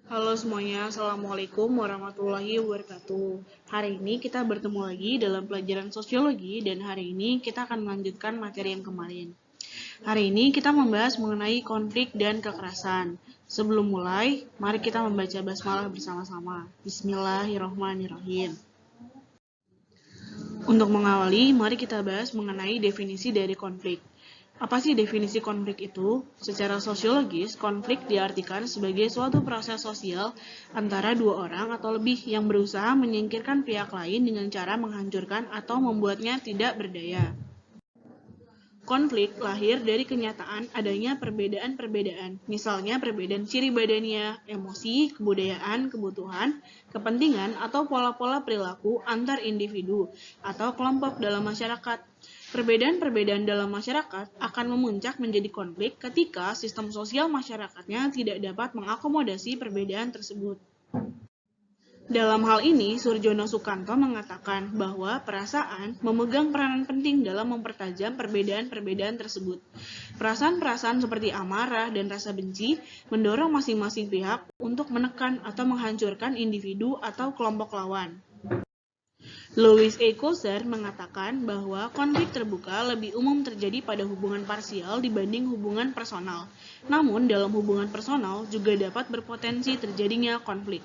Halo semuanya, Assalamualaikum warahmatullahi wabarakatuh. Hari ini kita bertemu lagi dalam pelajaran sosiologi dan hari ini kita akan melanjutkan materi yang kemarin. Hari ini kita membahas mengenai konflik dan kekerasan. Sebelum mulai, mari kita membaca basmalah bersama-sama. Bismillahirrohmanirrohim. Untuk mengawali, mari kita bahas mengenai definisi dari konflik. Apa sih definisi konflik itu? Secara sosiologis, konflik diartikan sebagai suatu proses sosial antara dua orang atau lebih yang berusaha menyingkirkan pihak lain dengan cara menghancurkan atau membuatnya tidak berdaya. Konflik lahir dari kenyataan adanya perbedaan-perbedaan, misalnya perbedaan ciri badannya, emosi, kebudayaan, kebutuhan, kepentingan, atau pola-pola perilaku antar individu atau kelompok dalam masyarakat. Perbedaan-perbedaan dalam masyarakat akan memuncak menjadi konflik ketika sistem sosial masyarakatnya tidak dapat mengakomodasi perbedaan tersebut. Dalam hal ini, Surjono Sukanto mengatakan bahwa perasaan memegang peranan penting dalam mempertajam perbedaan-perbedaan tersebut. Perasaan-perasaan seperti amarah dan rasa benci mendorong masing-masing pihak untuk menekan atau menghancurkan individu atau kelompok lawan. Louis A. Coulter mengatakan bahwa konflik terbuka lebih umum terjadi pada hubungan parsial dibanding hubungan personal. Namun, dalam hubungan personal juga dapat berpotensi terjadinya konflik.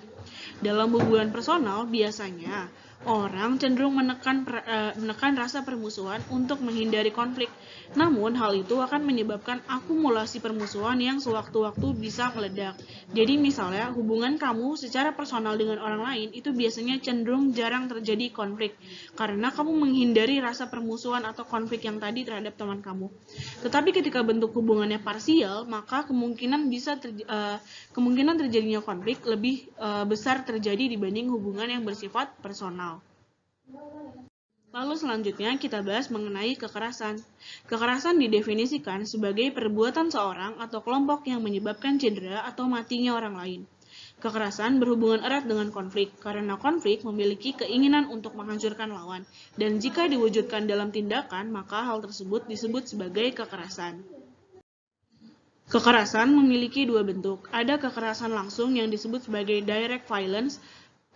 Dalam hubungan personal, biasanya orang cenderung menekan rasa permusuhan untuk menghindari konflik. Namun, hal itu akan menyebabkan akumulasi permusuhan yang sewaktu-waktu bisa meledak. Jadi, misalnya, hubungan kamu secara personal dengan orang lain itu biasanya cenderung jarang terjadi konflik, karena kamu menghindari rasa permusuhan atau konflik yang tadi terhadap teman kamu. Tetapi ketika bentuk hubungannya parsial, maka kemungkinan terjadinya konflik lebih besar terjadi dibanding hubungan yang bersifat personal. Lalu selanjutnya kita bahas mengenai kekerasan. Kekerasan didefinisikan sebagai perbuatan seorang atau kelompok yang menyebabkan cedera atau matinya orang lain. Kekerasan berhubungan erat dengan konflik, karena konflik memiliki keinginan untuk menghancurkan lawan, dan jika diwujudkan dalam tindakan, maka hal tersebut disebut sebagai kekerasan. Kekerasan memiliki dua bentuk. Ada kekerasan langsung yang disebut sebagai direct violence,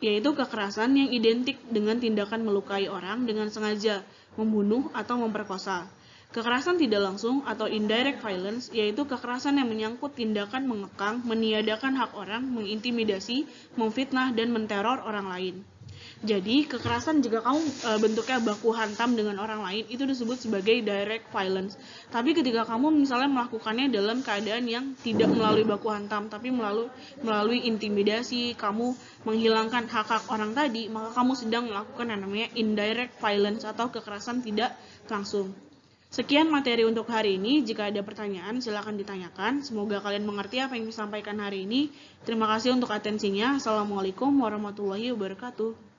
yaitu kekerasan yang identik dengan tindakan melukai orang dengan sengaja, membunuh atau memperkosa. Kekerasan tidak langsung atau indirect violence, yaitu kekerasan yang menyangkut tindakan mengekang, meniadakan hak orang, mengintimidasi, memfitnah, dan menteror orang lain. Jadi, kekerasan jika kamu bentuknya baku hantam dengan orang lain, itu disebut sebagai direct violence. Tapi ketika kamu misalnya melakukannya dalam keadaan yang tidak melalui baku hantam, tapi melalui intimidasi, kamu menghilangkan hak-hak orang tadi, maka kamu sedang melakukan yang namanya indirect violence atau kekerasan tidak langsung. Sekian materi untuk hari ini. Jika ada pertanyaan, silakan ditanyakan. Semoga kalian mengerti apa yang disampaikan hari ini. Terima kasih untuk atensinya. Assalamualaikum warahmatullahi wabarakatuh.